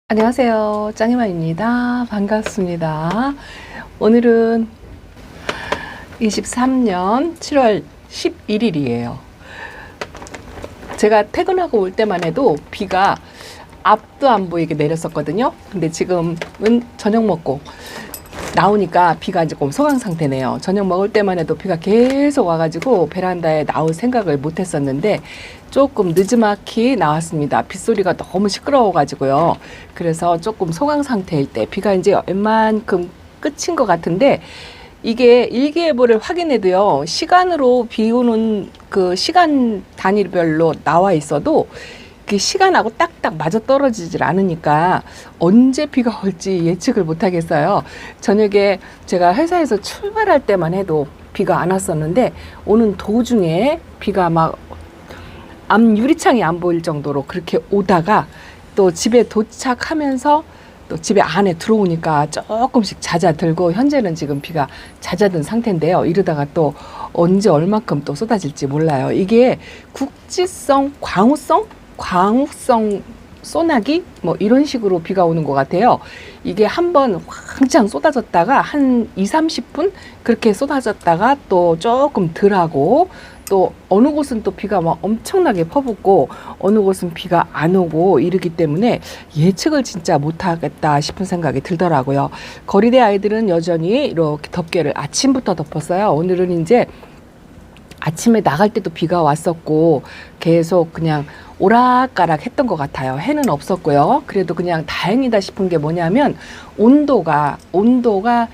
안녕하세요. 짱이마입니다. 반갑습니다. 오늘은 23년 7월 11일이에요. 제가 퇴근하고 올 때만 해도 비가 앞도 안 보이게 내렸었거든요. 근데 지금은 저녁 먹고 나오니까 비가 조금 소강 상태네요. 저녁 먹을 때만 해도 비가 계속 와가지고 베란다에 나올 생각을 못 했었는데 조금 늦지막히 나왔습니다. 빗소리가 너무 시끄러워가지고요. 그래서 조금 소강 상태일 때 비가 이제 웬만큼 끝인 것 같은데 이게 일기예보를 확인해도요. 시간으로 비 오는 그 시간 단위별로 나와 있어도 그 시간하고 딱딱 맞아 떨어지질 않으니까 언제 비가 올지 예측을 못 하겠어요. 저녁에 제가 회사에서 출발할 때만 해도 비가 안 왔었는데 오는 도중에 비가 막 앞 유리창이 안 보일 정도로 그렇게 오다가 또 집에 도착하면서 또 집에 안에 들어오니까 조금씩 잦아들고 현재는 지금 비가 잦아든 상태인데요. 이러다가 또 언제 얼마큼 또 쏟아질지 몰라요. 이게 국지성 광우성 소나기 뭐 이런 식으로 비가 오는 것 같아요. 이게 한번 왕창 쏟아졌다가 한 20-30분 그렇게 쏟아졌다가 또 조금 덜하고 또 어느 곳은 또 비가 막 엄청나게 퍼붓고 어느 곳은 비가 안 오고 이러기 때문에 예측을 진짜 못하겠다 싶은 생각이 들더라고요. 거리대 아이들은 여전히 이렇게 덮개를 아침부터 덮었어요. 오늘은 이제 아침에 나갈 때도 비가 왔었고 계속 그냥 오락가락 했던 것 같아요. 해는 없었고요. 그래도 그냥 다행이다 싶은 게 뭐냐면 온도가 28도,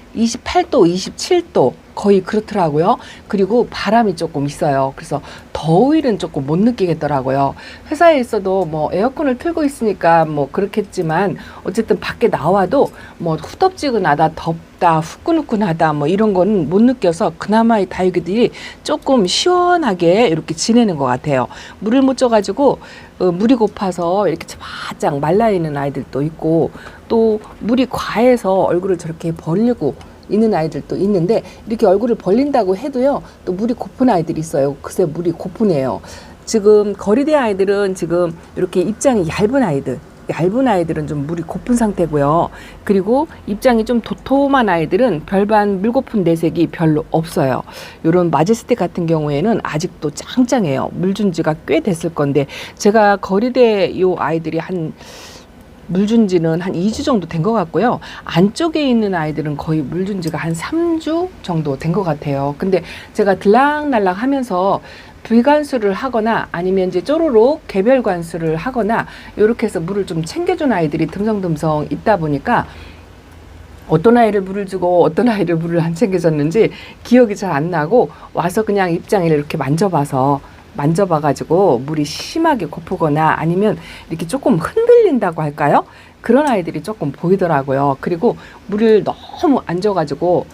27도 거의 그렇더라고요. 그리고 바람이 조금 있어요. 그래서 더위는 조금 못 느끼겠더라고요. 회사에 있어도 뭐 에어컨을 틀고 있으니까 뭐 그렇겠지만 어쨌든 밖에 나와도 뭐 후덥지근하다, 덥다, 후끈후끈하다 뭐 이런 거는 못 느껴서 그나마 이 다육이들이 조금 시원하게 이렇게 지내는 것 같아요. 물을 못 줘가지고 물이 고파서 이렇게 바짝 말라있는 아이들도 있고 또 물이 과해서 얼굴을 저렇게 벌리고 있는 아이들도 있는데 이렇게 얼굴을 벌린다고 해도요 또 물이 고픈 아이들이 있어요. 글쎄 물이 고프네요. 지금 거리대 아이들은 지금 이렇게 입장이 얇은 아이들은 좀 물이 고픈 상태고요. 그리고 입장이 좀 도톰한 아이들은 별반 물 고픈 내색이 별로 없어요. 이런 마제스틱 같은 경우에는 아직도 짱짱해요. 물 준 지가 꽤 됐을 건데 제가 거리대 요 아이들이 물 준 지는 한 2주 정도 된 것 같고요. 안쪽에 있는 아이들은 거의 물 준 지가 한 3주 정도 된 것 같아요. 근데 제가 들락날락 하면서 불관수를 하거나 아니면 이제 쪼로록 개별 관수를 하거나 이렇게 해서 물을 좀 챙겨준 아이들이 듬성듬성 있다 보니까 어떤 아이를 물을 주고 어떤 아이를 물을 안 챙겨줬는지 기억이 잘 안 나고 와서 그냥 입장을 이렇게 만져봐가지고 물이 심하게 고프거나 아니면 이렇게 조금 흔들린다고 할까요? 그런 아이들이 조금 보이더라고요. 그리고 물을 너무 안 줘가지고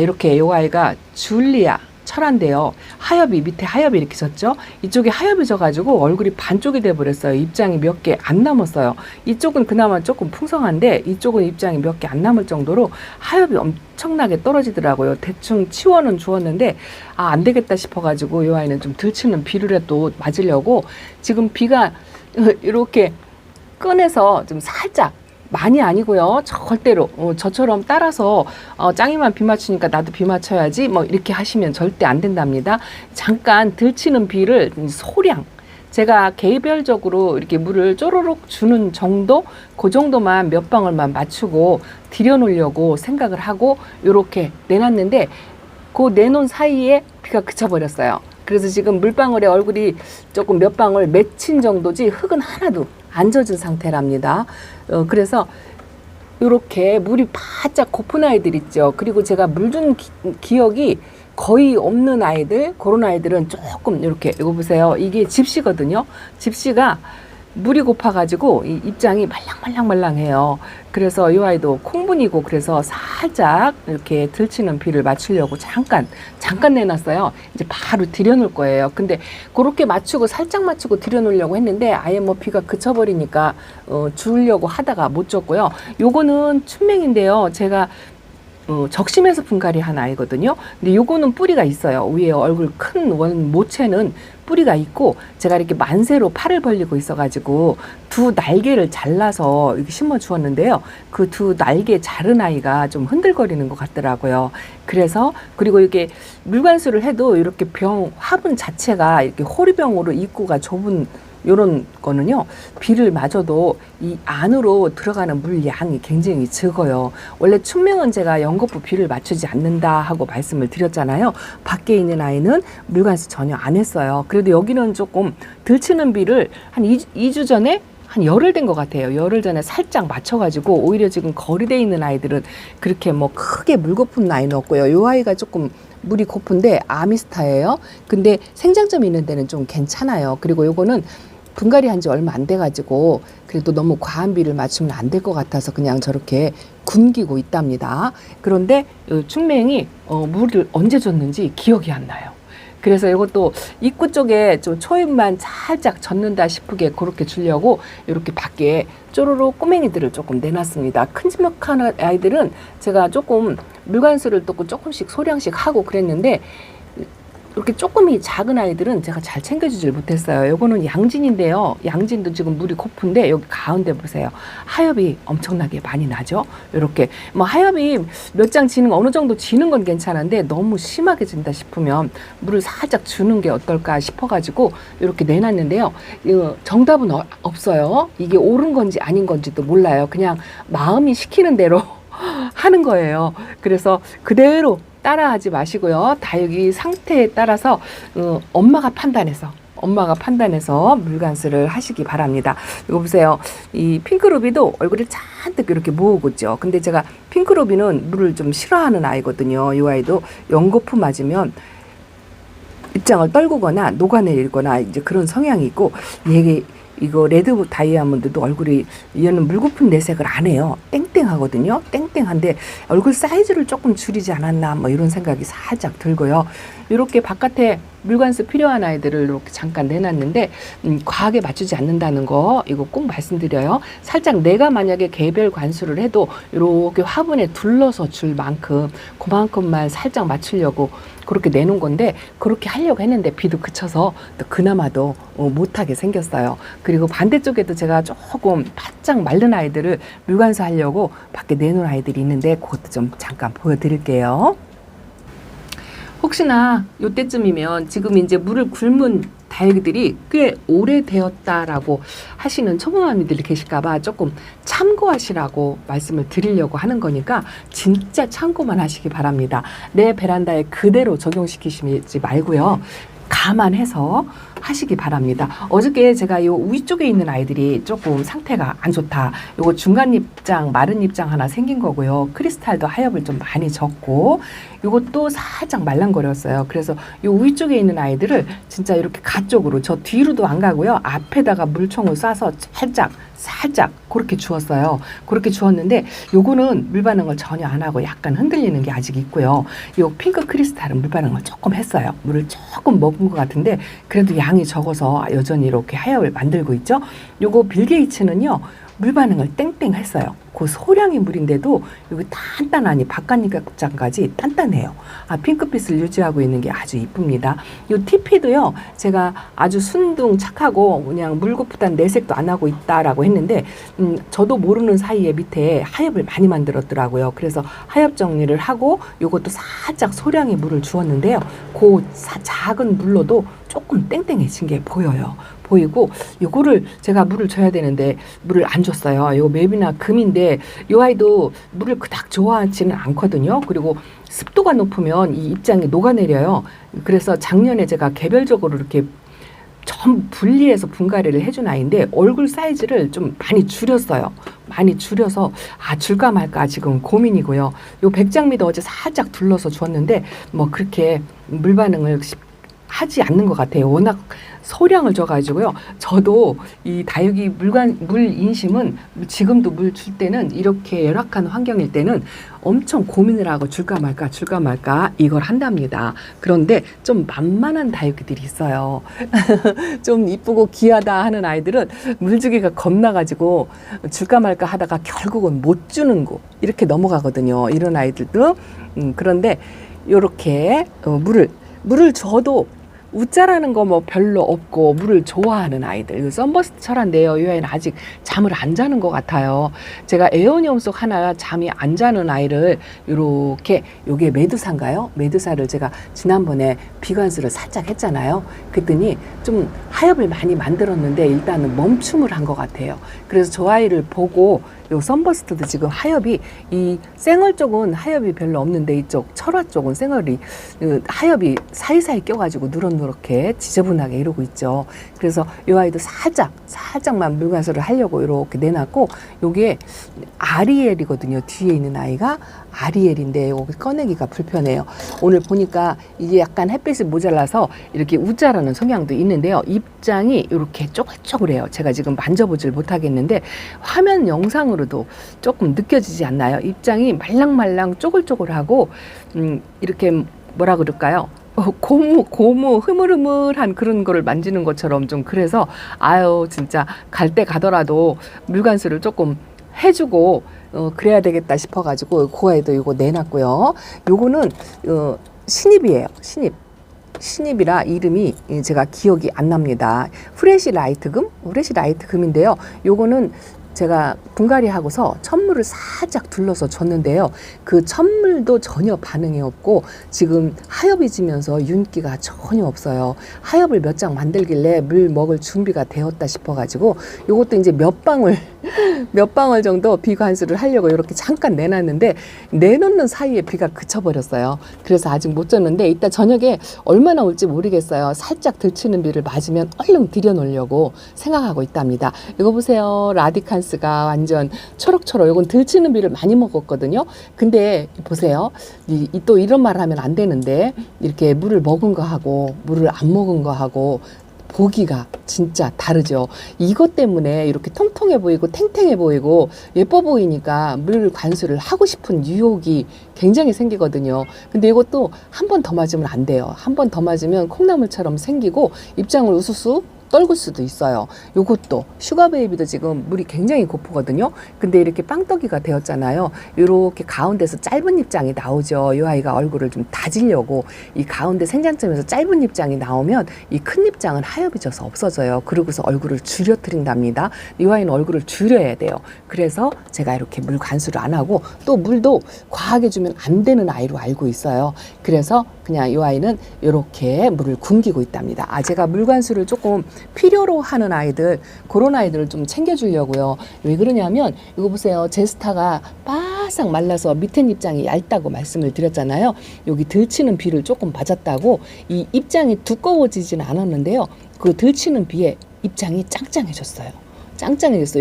이렇게 이 아이가 줄리아 철한데요. 밑에 하엽이 이렇게 졌죠. 이쪽에 하엽이 져가지고 얼굴이 반쪽이 돼버렸어요. 입장이 몇 개 안 남았어요. 이쪽은 그나마 조금 풍성한데 이쪽은 입장이 몇 개 안 남을 정도로 하엽이 엄청나게 떨어지더라고요. 대충 치워는 주었는데 안 되겠다 싶어가지고 이 아이는 좀 들치는 비료라도 맞으려고 지금 비가 이렇게 꺼내서 좀 살짝 많이 아니고요. 절대로 저처럼 따라서 짱이만 비 맞추니까 나도 비 맞춰야지 뭐 이렇게 하시면 절대 안 된답니다. 잠깐 들치는 비를 소량 제가 개별적으로 이렇게 물을 쪼르륵 주는 정도 그 정도만 몇 방울만 맞추고 들여놓으려고 생각을 하고 이렇게 내놨는데 그 내놓은 사이에 비가 그쳐버렸어요. 그래서 지금 물방울에 얼굴이 조금 몇 방울 맺힌 정도지 흙은 하나도 안 젖은 상태랍니다. 그래서 이렇게 물이 바짝 고픈 아이들 있죠. 그리고 제가 물 준 기억이 거의 없는 아이들, 그런 아이들은 조금 이렇게 이거 보세요. 이게 집시거든요. 집시가 물이 고파가지고 이 입장이 말랑말랑해요. 그래서 이 아이도 콩분이고 그래서 살짝 이렇게 들치는 비를 맞추려고 잠깐 내놨어요. 이제 바로 들여놓을 거예요. 근데 그렇게 살짝 맞추고 들여놓으려고 했는데 아예 뭐 비가 그쳐버리니까 주려고 하다가 못 줬고요. 요거는 춘맹인데요. 제가 적심해서 분갈이 한 아이거든요. 근데 요거는 뿌리가 있어요. 위에 얼굴 큰 모체는 뿌리가 있고, 제가 이렇게 만세로 팔을 벌리고 있어가지고 두 날개를 잘라서 이렇게 심어 주었는데요. 그 두 날개 자른 아이가 좀 흔들거리는 것 같더라고요. 그래서, 그리고 이게 물관수를 해도 이렇게 화분 자체가 이렇게 호리병으로 입구가 좁은 요런 거는요, 비를 맞아도 이 안으로 들어가는 물 양이 굉장히 적어요. 원래 춘명은 제가 연거푸 비를 맞추지 않는다 하고 말씀을 드렸잖아요. 밖에 있는 아이는 물관수 전혀 안 했어요. 그래도 여기는 조금 들치는 비를 한 2주 전에 한 열흘 된 것 같아요. 열흘 전에 살짝 맞춰가지고, 오히려 지금 거리돼 있는 아이들은 그렇게 뭐 크게 물 고픈 아이는 없고요. 요 아이가 조금 물이 고픈데 아미스타예요. 근데 생장점이 있는 데는 좀 괜찮아요. 그리고 요거는 분갈이 한 지 얼마 안 돼가지고 그래도 너무 과한 비를 맞추면 안 될 것 같아서 그냥 저렇게 굶기고 있답니다. 그런데 충맹이 물을 언제 줬는지 기억이 안 나요. 그래서 이것도 입구 쪽에 좀 초입만 살짝 젖는다 싶게 그렇게 주려고 이렇게 밖에 쪼로로 꼬맹이들을 조금 내놨습니다. 큰지막한 아이들은 제가 조금 물관수를 또 조금씩 소량씩 하고 그랬는데, 이렇게 조금이 작은 아이들은 제가 잘 챙겨주질 못했어요. 요거는 양진인데요. 양진도 지금 물이 고픈데 여기 가운데 보세요. 하엽이 엄청나게 많이 나죠. 이렇게 뭐 하엽이 몇 장 지는 어느 정도 지는 건 괜찮은데 너무 심하게 진다 싶으면 물을 살짝 주는 게 어떨까 싶어가지고 이렇게 내놨는데요. 정답은 없어요. 이게 옳은 건지 아닌 건지도 몰라요. 그냥 마음이 시키는 대로 하는 거예요. 그래서 그대로 따라하지 마시고요. 다육이 상태에 따라서 엄마가 판단해서 물관수를 하시기 바랍니다. 이거 보세요. 이 핑크루비도 얼굴을 잔뜩 이렇게 모으고 있죠. 근데 제가 핑크루비는 물을 좀 싫어하는 아이거든요. 이 아이도 연거푸 맞으면 입장을 떨구거나 녹아내리거나 이제 그런 성향이 있고, 얘 이거 레드 다이아몬드도 얼굴이, 얘는 물 고픈 내색을 안 해요. 땡땡하거든요. 땡땡한데 얼굴 사이즈를 조금 줄이지 않았나 뭐 이런 생각이 살짝 들고요. 이렇게 바깥에 물관수 필요한 아이들을 이렇게 잠깐 내놨는데 과하게 맞추지 않는다는 거 이거 꼭 말씀드려요. 살짝 내가 만약에 개별 관수를 해도 이렇게 화분에 둘러서 줄 만큼 그만큼만 살짝 맞추려고 그렇게 내놓은 건데, 그렇게 하려고 했는데 비도 그쳐서 또 그나마도 못하게 생겼어요. 그리고 반대쪽에도 제가 조금 바짝 마른 아이들을 물관수 하려고 밖에 내놓은 아이들이 있는데 그것도 좀 잠깐 보여드릴게요. 혹시나 요때쯤이면 지금 이제 물을 굶은 다육이들이 꽤 오래되었다라고 하시는 초보마미들이 계실까봐 조금 참고하시라고 말씀을 드리려고 하는 거니까 진짜 참고만 하시기 바랍니다. 내 베란다에 그대로 적용시키시지 말고요. 감안해서 하시기 바랍니다. 어저께 제가 요 위쪽에 있는 아이들이 조금 상태가 안 좋다. 요거 중간 입장, 마른 입장 하나 생긴 거고요. 크리스탈도 하엽을 좀 많이 줬고, 요것도 살짝 말랑거렸어요. 그래서 요 위쪽에 있는 아이들을 진짜 이렇게 가쪽으로, 저 뒤로도 안 가고요. 앞에다가 물총을 쏴서 살짝 그렇게 주었어요. 그렇게 주었는데 요거는 물 반응을 전혀 안 하고 약간 흔들리는 게 아직 있고요. 요 핑크 크리스탈은 물 반응을 조금 했어요. 물을 조금 먹은 것 같은데 그래도 양이 적어서 여전히 이렇게 하엽을 만들고 있죠. 요거 빌 게이츠는요, 물 반응을 땡땡 했어요. 그 소량의 물인데도 여기 단단하니 바깥입장까지 단단해요. 핑크빛을 유지하고 있는 게 아주 이쁩니다. 이 TP도요, 제가 아주 순둥 착하고 그냥 물 고프단 내색도 안 하고 있다라고 했는데, 저도 모르는 사이에 밑에 하엽을 많이 만들었더라고요. 그래서 하엽 정리를 하고 요것도 살짝 소량의 물을 주었는데요. 그 작은 물로도 조금 땡땡해진 게 보이고, 요거를 제가 물을 줘야 되는데 물을 안 줬어요. 요 맵이나 금인데 요 아이도 물을 그닥 좋아하지는 않거든요. 그리고 습도가 높으면 이 입장이 녹아내려요. 그래서 작년에 제가 개별적으로 이렇게 전부 분리해서 분갈이를 해준 아이인데 얼굴 사이즈를 좀 많이 줄였어요. 많이 줄여서 줄까 말까 지금 고민이고요. 요 백장미도 어제 살짝 둘러서 주었는데 뭐 그렇게 물 반응을 하지 않는 것 같아요. 워낙 소량을 줘가지고요. 저도 이 다육이 물 인심은 지금도 물 줄 때는 이렇게 열악한 환경일 때는 엄청 고민을 하고 줄까 말까 이걸 한답니다. 그런데 좀 만만한 다육이들이 있어요. 좀 이쁘고 귀하다 하는 아이들은 물 주기가 겁나가지고 줄까 말까 하다가 결국은 못 주는 거 이렇게 넘어가거든요. 이런 아이들도 그런데 이렇게 물을 줘도 웃자라는 거 뭐 별로 없고 물을 좋아하는 아이들. 썬버스트철한데요. 이 아이는 아직 잠을 안 자는 것 같아요. 제가 에어니엄 속 하나 잠이 안 자는 아이를 요렇게 요게 메두사인가요? 메두사를 제가 지난번에 비관수를 살짝 했잖아요. 그랬더니 좀 하엽을 많이 만들었는데 일단은 멈춤을 한 것 같아요. 그래서 저 아이를 보고 요 썬버스트도 지금 하엽이 이 쌩얼 쪽은 하엽이 별로 없는데 이쪽 철화 쪽은 쌩얼이 하엽이 사이사이 껴가지고 누렇누렇게 지저분하게 이러고 있죠. 그래서 이 아이도 살짝만 물관수를 하려고 이렇게 내놨고 요게 아리엘이거든요. 뒤에 있는 아이가 아리엘인데 여기 꺼내기가 불편해요. 오늘 보니까 이게 약간 햇빛이 모자라서 이렇게 우자라는 성향도 있는데요. 입장이 이렇게 쪼글쪼글해요. 제가 지금 만져보질 못하겠는데 화면 영상으로도 조금 느껴지지 않나요? 입장이 말랑말랑 쪼글쪼글하고 이렇게 뭐라 그럴까요? 고무 흐물흐물한 그런 거를 만지는 것처럼 좀 그래서 아유 진짜 갈 때 가더라도 물관수를 조금 해주고 그래야 되겠다 싶어가지고 그 아이도 이거 내놨고요. 요거는 신입이에요. 신입이라 이름이 제가 기억이 안 납니다. 후레쉬 라이트금인데요. 요거는 제가 분갈이 하고서 천물을 살짝 둘러서 줬는데요. 그 천물도 전혀 반응이 없고 지금 하엽이 지면서 윤기가 전혀 없어요. 하엽을 몇 장 만들길래 물 먹을 준비가 되었다 싶어가지고 요것도 이제 몇 방울 정도 비관수를 하려고 이렇게 잠깐 내놨는데 내놓는 사이에 비가 그쳐버렸어요. 그래서 아직 못 줬는데 이따 저녁에 얼마나 올지 모르겠어요. 살짝 들치는 비를 맞으면 얼른 들여놓으려고 생각하고 있답니다. 이거 보세요. 라디칸스가 완전 초록초록. 이건 들치는 비를 많이 먹었거든요. 근데 보세요. 또 이런 말을 하면 안 되는데 이렇게 물을 먹은 거 하고 물을 안 먹은 거 하고 보기가 진짜 다르죠. 이것 때문에 이렇게 통통해 보이고 탱탱해 보이고 예뻐 보이니까 물 관수를 하고 싶은 유혹이 굉장히 생기거든요. 근데 이것도 한 번 더 맞으면 안 돼요. 한 번 더 맞으면 콩나물처럼 생기고 입장을 우수수 떨굴 수도 있어요. 요것도 슈가베이비도 지금 물이 굉장히 고프거든요. 근데 이렇게 빵떡이가 되었잖아요. 이렇게 가운데서 짧은 입장이 나오죠. 이 아이가 얼굴을 좀 다지려고 이 가운데 생장점에서 짧은 입장이 나오면 이 큰 입장은 하엽이 져서 없어져요. 그러고서 얼굴을 줄여뜨린답니다. 이 아이는 얼굴을 줄여야 돼요. 그래서 제가 이렇게 물 관수를 안 하고 또 물도 과하게 주면 안 되는 아이로 알고 있어요. 그래서 그냥 이 아이는 이렇게 물을 굶기고 있답니다. 제가 물 관수를 조금 필요로 하는 아이들, 그런 아이들을 좀 챙겨주려고요. 왜 그러냐면 이거 보세요. 제스타가 바싹 말라서 밑에 입장이 얇다고 말씀을 드렸잖아요. 여기 들치는 비를 조금 맞았다고 이 입장이 두꺼워지진 않았는데요. 그 들치는 비에 입장이 짱짱해졌어요.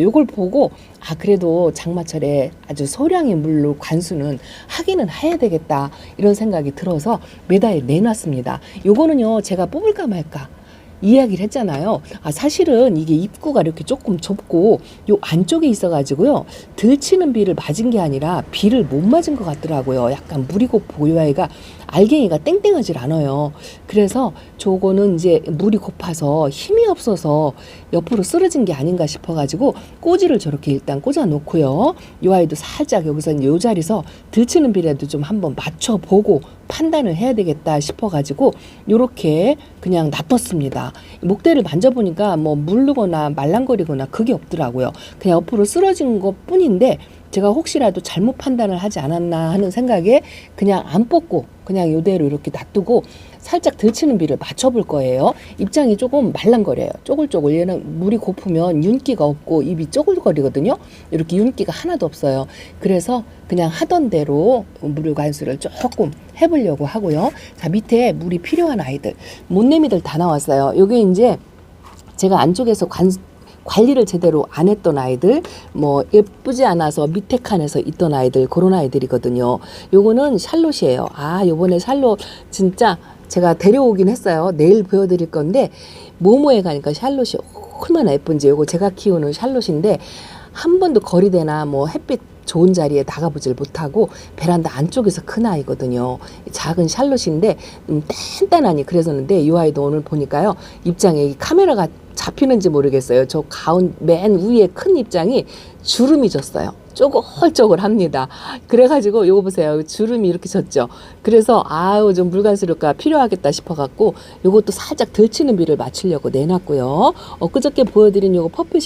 이걸 보고 그래도 장마철에 아주 소량의 물로 관수는 하기는 해야 되겠다 이런 생각이 들어서 매달에 내놨습니다. 요거는요 제가 뽑을까 말까 이야기를 했잖아요. 사실은 이게 입구가 이렇게 조금 좁고 요 안쪽에 있어가지고요 들치는 비를 맞은 게 아니라 비를 못 맞은 것 같더라고요. 약간 물이 고프고 이 아이가 알갱이가 땡땡하질 않아요. 그래서 저거는 이제 물이 고파서 힘이 없어서 옆으로 쓰러진 게 아닌가 싶어가지고 꼬지를 저렇게 일단 꽂아 놓고요. 이 아이도 살짝 여기서 이제 요 자리에서 들치는 비라도 좀 한번 맞춰보고 판단을 해야 되겠다 싶어가지고 요렇게 그냥 놔뒀습니다. 목대를 만져보니까 뭐 물르거나 말랑거리거나 그게 없더라고요. 그냥 옆으로 쓰러진 것 뿐인데 제가 혹시라도 잘못 판단을 하지 않았나 하는 생각에 그냥 안 뽑고 그냥 이대로 이렇게 놔두고 살짝 들치는 비를 맞춰볼 거예요. 입장이 조금 말랑거려요. 쪼글쪼글. 얘는 물이 고프면 윤기가 없고 입이 쪼글거리거든요. 이렇게 윤기가 하나도 없어요. 그래서 그냥 하던 대로 물 관수를 조금 해보려고 하고요. 자, 밑에 물이 필요한 아이들, 못내미들 다 나왔어요. 요게 이제 제가 안쪽에서 관리를 제대로 안 했던 아이들, 뭐 예쁘지 않아서 밑에 칸에서 있던 아이들, 그런 아이들이거든요. 요거는 샬롯이에요. 요번에 샬롯 진짜 제가 데려오긴 했어요. 내일 보여드릴 건데 모모에 가니까 샬롯이 얼마나 예쁜지. 요거 제가 키우는 샬롯인데 한 번도 거리대나 뭐 햇빛 좋은 자리에 나가보질 못하고 베란다 안쪽에서 큰 아이거든요. 작은 샬롯인데 단단하니 그래서는데 이 아이도 오늘 보니까요. 입장에 이 카메라가 잡히는지 모르겠어요. 저 가운 맨 위에 큰 입장이 주름이 졌어요. 쪼글쪼글합니다. 그래가지고 요거 보세요. 주름이 이렇게 졌죠. 그래서 아유 좀 물관수료가 필요하겠다 싶어갖고 요것도 살짝 들치는 비를 맞추려고 내놨고요. 엊그저께 보여드린 요거 퍼플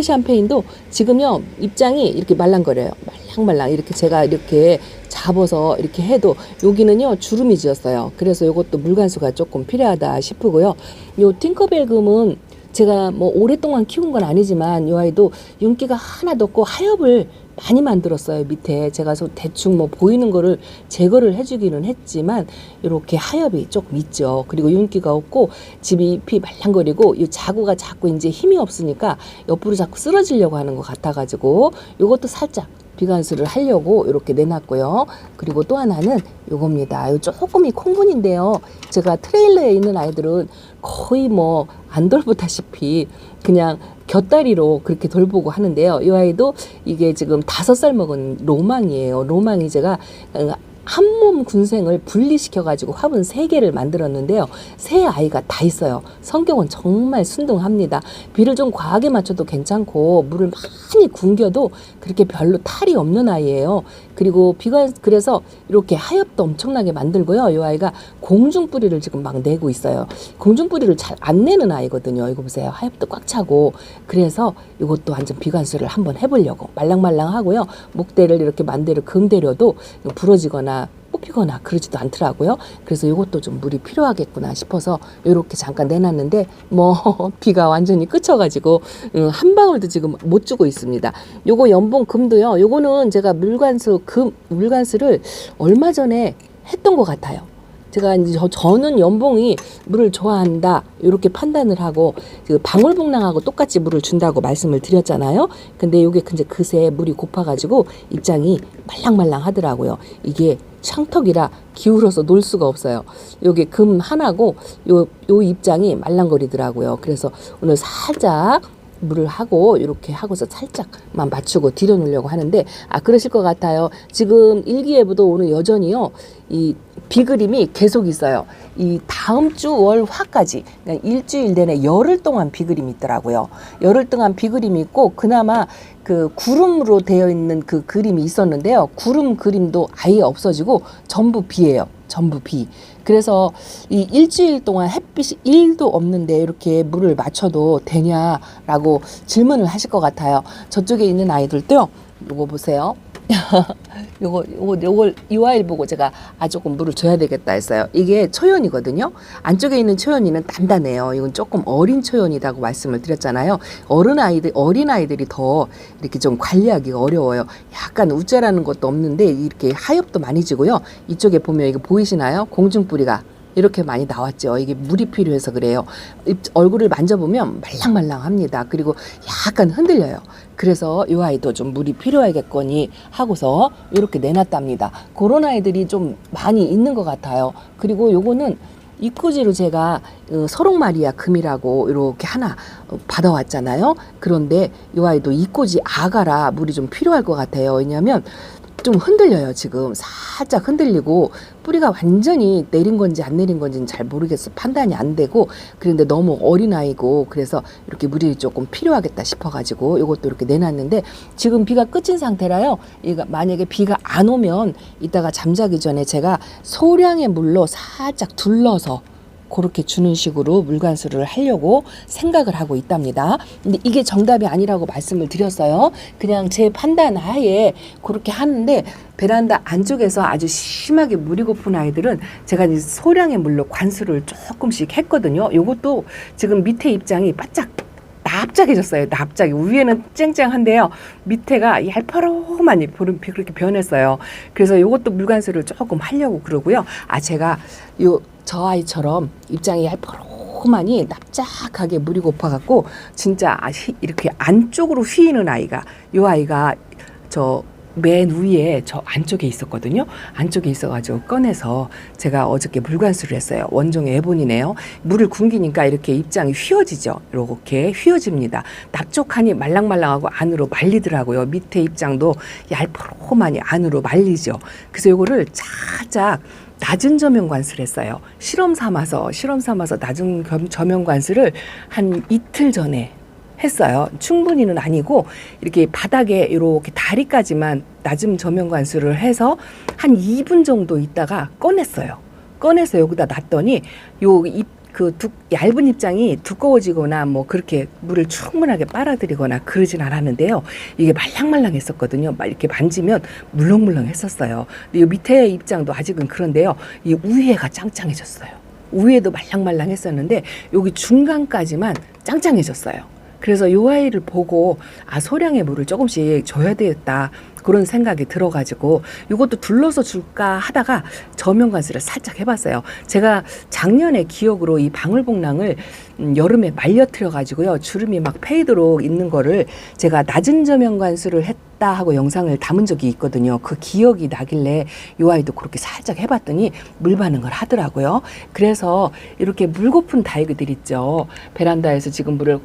샴페인도 지금요 입장이 이렇게 말랑거려요. 말랑말랑 이렇게 제가 이렇게 잡아서 이렇게 해도 여기는요 주름이 지었어요. 그래서 요것도 물관수가 조금 필요하다 싶고요. 요 팅커벨 금은 제가 뭐 오랫동안 키운 건 아니지만 이 아이도 윤기가 하나도 없고 하엽을 많이 만들었어요. 밑에 제가 대충 뭐 보이는 거를 제거를 해주기는 했지만 이렇게 하엽이 조금 있죠. 그리고 윤기가 없고 잎이 말랑거리고 이 자구가 자꾸 이제 힘이 없으니까 옆으로 자꾸 쓰러지려고 하는 것 같아가지고 이것도 살짝 비관수를 하려고 이렇게 내놨고요. 그리고 또 하나는 요겁니다. 요 조금이 콩분인데요. 제가 트레일러에 있는 아이들은 거의 뭐 안 돌보다시피 그냥 곁다리로 그렇게 돌보고 하는데요. 이 아이도 이게 지금 5살 먹은 로망이에요. 로망이 제가 한몸 군생을 분리시켜가지고 화분 3개를 만들었는데요. 3아이가 다 있어요. 성격은 정말 순둥합니다. 비를 좀 과하게 맞춰도 괜찮고 물을 많이 굶겨도 그렇게 별로 탈이 없는 아이예요. 그리고 그래서 이렇게 하엽도 엄청나게 만들고요. 이 아이가 공중뿌리를 지금 막 내고 있어요. 공중뿌리를 잘 안 내는 아이거든요. 이거 보세요. 하엽도 꽉 차고. 그래서 이것도 완전 비관수를 한번 해보려고 말랑말랑하고요. 목대를 이렇게 만대로 금대려도 부러지거나 뽑히거나 그러지도 않더라고요. 그래서 이것도 좀 물이 필요하겠구나 싶어서 이렇게 잠깐 내놨는데 뭐 비가 완전히 그쳐가지고 한 방울도 지금 못 주고 있습니다. 요거 연봉 금도요. 요거는 제가 물관수를 얼마 전에 했던 것 같아요. 제가 이제 저는 연봉이 물을 좋아한다 이렇게 판단을 하고 그 방울복랑하고 똑같이 물을 준다고 말씀을 드렸잖아요. 근데 요게 근데 그새 물이 고파가지고 입장이 말랑말랑 하더라고요. 이게 창턱이라 기울어서 놓을 수가 없어요. 요게 금 하나고 요 입장이 말랑거리더라고요. 그래서 오늘 살짝 물을 하고 이렇게 하고서 살짝만 맞추고 들여놓으려고 하는데 그러실 것 같아요. 지금 일기예보도 오늘 여전히요 이 비그림이 계속 있어요. 이 다음 주 월화까지 그러니까 일주일 내내 열흘 동안 비그림이 있더라고요. 열흘 동안 비그림이 있고 그나마 그 구름으로 되어 있는 그 그림이 있었는데요. 구름 그림도 아예 없어지고 전부 비예요. 전부 비. 그래서 이 일주일 동안 햇빛이 1도 없는데 이렇게 물을 맞춰도 되냐라고 질문을 하실 것 같아요. 저쪽에 있는 아이들도요. 요거 보세요. 요걸 이 아이를 보고 제가 조금 물을 줘야 되겠다 했어요. 이게 초연이거든요. 안쪽에 있는 초연이는 단단해요. 이건 조금 어린 초연이라고 말씀을 드렸잖아요. 어린 아이들이 더 이렇게 좀 관리하기가 어려워요. 약간 우째라는 것도 없는데 이렇게 하엽도 많이 지고요. 이쪽에 보면 이거 보이시나요? 공중뿌리가 이렇게 많이 나왔죠. 이게 물이 필요해서 그래요. 얼굴을 만져보면 말랑말랑합니다. 그리고 약간 흔들려요. 그래서 이 아이도 좀 물이 필요하겠거니 하고서 이렇게 내놨답니다. 그런 아이들이 좀 많이 있는 것 같아요. 그리고 요거는 이코지로 제가 서롱마리아 금이라고 이렇게 하나 받아왔잖아요. 그런데 이 아이도 이코지 아가라 물이 좀 필요할 것 같아요. 왜냐하면 좀 흔들려요. 지금 살짝 흔들리고 뿌리가 완전히 내린 건지 안 내린 건지는 잘 모르겠어. 판단이 안 되고 그런데 너무 어린아이고 그래서 이렇게 물이 조금 필요하겠다 싶어가지고 이것도 이렇게 내놨는데 지금 비가 끝인 상태라요. 이거 만약에 비가 안 오면 이따가 잠자기 전에 제가 소량의 물로 살짝 둘러서 그렇게 주는 식으로 물관수를 하려고 생각을 하고 있답니다. 근데 이게 정답이 아니라고 말씀을 드렸어요. 그냥 제 판단 하에 그렇게 하는데 베란다 안쪽에서 아주 심하게 물이 고픈 아이들은 제가 이제 소량의 물로 관수를 조금씩 했거든요. 요것도 지금 밑에 입장이 바짝 납작해졌어요. 납작이 위에는 쨍쨍한데요. 밑에가 얄파로만 그렇게 변했어요. 그래서 요것도 물관수를 조금 하려고 그러고요. 제가 저 아이처럼 입장이 얄파로만이 납작하게 물이 고파갖고 진짜 이렇게 안쪽으로 휘는 아이가 요 아이가 저 맨 위에 저 안쪽에 있었거든요. 안쪽에 있어가지고 꺼내서 제가 어저께 물관수를 했어요. 원종의 에본이네요. 물을 굶기니까 이렇게 입장이 휘어지죠. 이렇게 휘어집니다. 납족하니 말랑말랑하고 안으로 말리더라고요. 밑에 입장도 얄포로만이 안으로 말리죠. 그래서 이거를 살짝 낮은 저면 관수를 했어요. 실험 삼아서 낮은 저면 관수를 한 이틀 전에 했어요. 충분히는 아니고 이렇게 바닥에 이렇게 다리까지만 낮은 저면 관수를 해서 한 2분 정도 있다가 꺼내서 여기다 놨더니 얇은 입장이 두꺼워지거나 뭐 그렇게 물을 충분하게 빨아들이거나 그러진 않았는데요. 이게 말랑말랑했었거든요. 막 이렇게 만지면 물렁물렁했었어요. 근데 이 밑에 입장도 아직은 그런데요. 이 위에가 짱짱해졌어요. 위에도 말랑말랑했었는데 여기 중간까지만 짱짱해졌어요. 그래서 요 아이를 보고 소량의 물을 조금씩 줘야 되겠다 그런 생각이 들어가지고 이것도 둘러서 줄까 하다가 저면 관수를 살짝 해봤어요. 제가 작년에 기억으로 이 방울복랑을 여름에 말려뜨려 가지고요 주름이 막 패이도록 있는 거를 제가 낮은 저면 관수를 했다 하고 영상을 담은 적이 있거든요. 그 기억이 나길래 요 아이도 그렇게 살짝 해봤더니 물 반응을 하더라고요. 그래서 이렇게 물고픈 다육이들 있죠. 베란다에서 지금 물을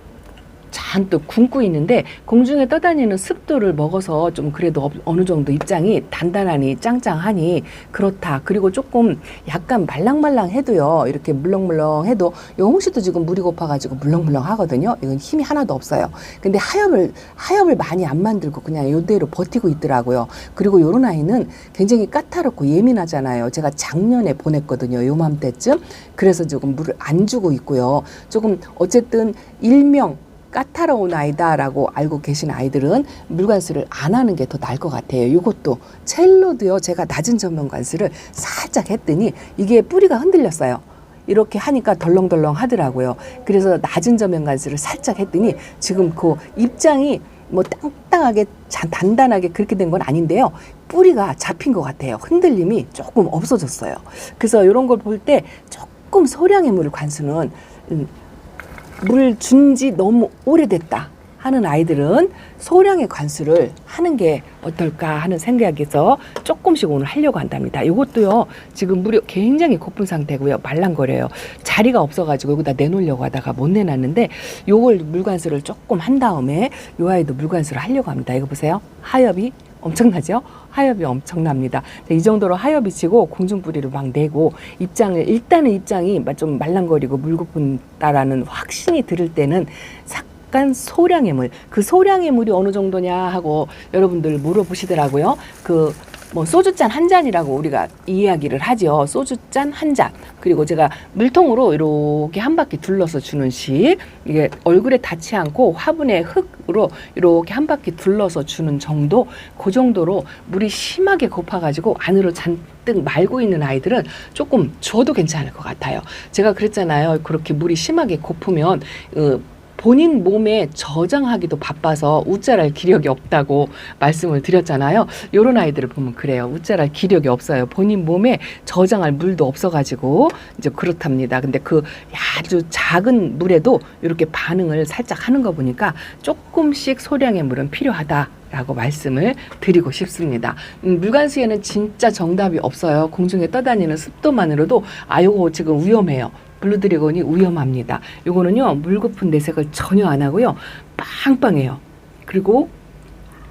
잔뜩 굶고 있는데 공중에 떠다니는 습도를 먹어서 좀 그래도 어느 정도 입장이 단단하니 짱짱하니 그렇다. 그리고 조금 약간 말랑말랑해도요. 이렇게 물렁물렁해도 홍시도 지금 물이 고파가지고 물렁물렁 하거든요. 이건 힘이 하나도 없어요. 근데 하엽을 많이 안 만들고 그냥 이대로 버티고 있더라고요. 그리고 요런 아이는 굉장히 까다롭고 예민하잖아요. 제가 작년에 보냈거든요. 요맘때쯤. 그래서 조금 물을 안 주고 있고요. 조금 어쨌든 일명 까다로운 아이다라고 알고 계신 아이들은 물관수를 안 하는 게 더 나을 것 같아요. 이것도 첼로도요. 제가 낮은 저면 관수를 살짝 했더니 이게 뿌리가 흔들렸어요. 이렇게 하니까 덜렁덜렁 하더라고요. 그래서 낮은 저면 관수를 살짝 했더니 지금 그 입장이 뭐 땅땅하게 단단하게 그렇게 된 건 아닌데요. 뿌리가 잡힌 것 같아요. 흔들림이 조금 없어졌어요. 그래서 이런 걸 볼 때 조금 소량의 물 관수는 물 준 지 너무 오래됐다 하는 아이들은 소량의 관수를 하는 게 어떨까 하는 생각에서 조금씩 오늘 하려고 한답니다. 이것도요 지금 물이 굉장히 고픈 상태고요. 말랑거려요. 자리가 없어가지고 여기다 내놓으려고 하다가 못 내놨는데 요걸 물관수를 조금 한 다음에 요 아이도 물관수를 하려고 합니다. 이거 보세요. 하엽이 엄청나죠? 하엽이 엄청납니다. 이 정도로 하엽이 치고 공중뿌리를 막 내고 일단은 입장이 좀 말랑거리고 물고픈다라는 확신이 들을 때는 약간 소량의 물, 그 소량의 물이 어느 정도냐 하고 여러분들 물어보시더라고요. 뭐 소주잔 한 잔이라고 우리가 이야기를 하죠. 소주잔 한 잔. 그리고 제가 물통으로 이렇게 한 바퀴 둘러서 주는 식. 이게 얼굴에 닿지 않고 화분에 흙으로 이렇게 한 바퀴 둘러서 주는 정도. 그 정도로 물이 심하게 고파가지고 안으로 잔뜩 말고 있는 아이들은 조금 줘도 괜찮을 것 같아요. 제가 그랬잖아요. 그렇게 물이 심하게 고프면 본인 몸에 저장하기도 바빠서 웃자랄 기력이 없다고 말씀을 드렸잖아요. 이런 아이들을 보면 그래요. 웃자랄 기력이 없어요. 본인 몸에 저장할 물도 없어가지고 이제 그렇답니다. 근데 그 아주 작은 물에도 이렇게 반응을 살짝 하는 거 보니까 조금씩 소량의 물은 필요하다라고 말씀을 드리고 싶습니다. 물관수에는 진짜 정답이 없어요. 공중에 떠다니는 습도만으로도 요거 지금 위험해요. 블루드래곤이 위험합니다. 요거는요 물고픈 내색을 전혀 안 하고요 빵빵해요. 그리고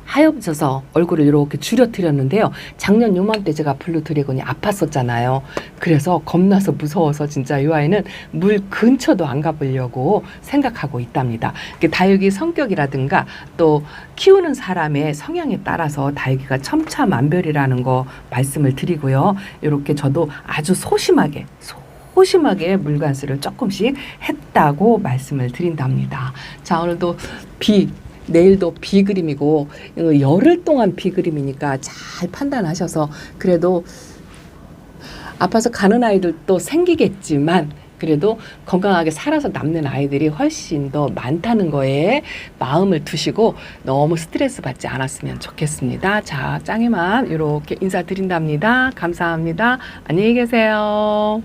하얘져서 얼굴을 이렇게 줄여뜨렸는데요. 작년 요맘때 제가 블루드래곤이 아팠었잖아요. 그래서 겁나서 무서워서 진짜 이 아이는 물 근처도 안 가보려고 생각하고 있답니다. 다육이 성격이라든가 또 키우는 사람의 성향에 따라서 다육이가 첨차만별이라는 거 말씀을 드리고요. 이렇게 저도 아주 소심하게 물관수를 조금씩 했다고 말씀을 드린답니다. 자, 오늘도 내일도 비 그림이고 열흘 동안 비 그림이니까 잘 판단하셔서 그래도 아파서 가는 아이들도 생기겠지만 그래도 건강하게 살아서 남는 아이들이 훨씬 더 많다는 거에 마음을 두시고 너무 스트레스 받지 않았으면 좋겠습니다. 자, 짱이만 이렇게 인사드린답니다. 감사합니다. 안녕히 계세요.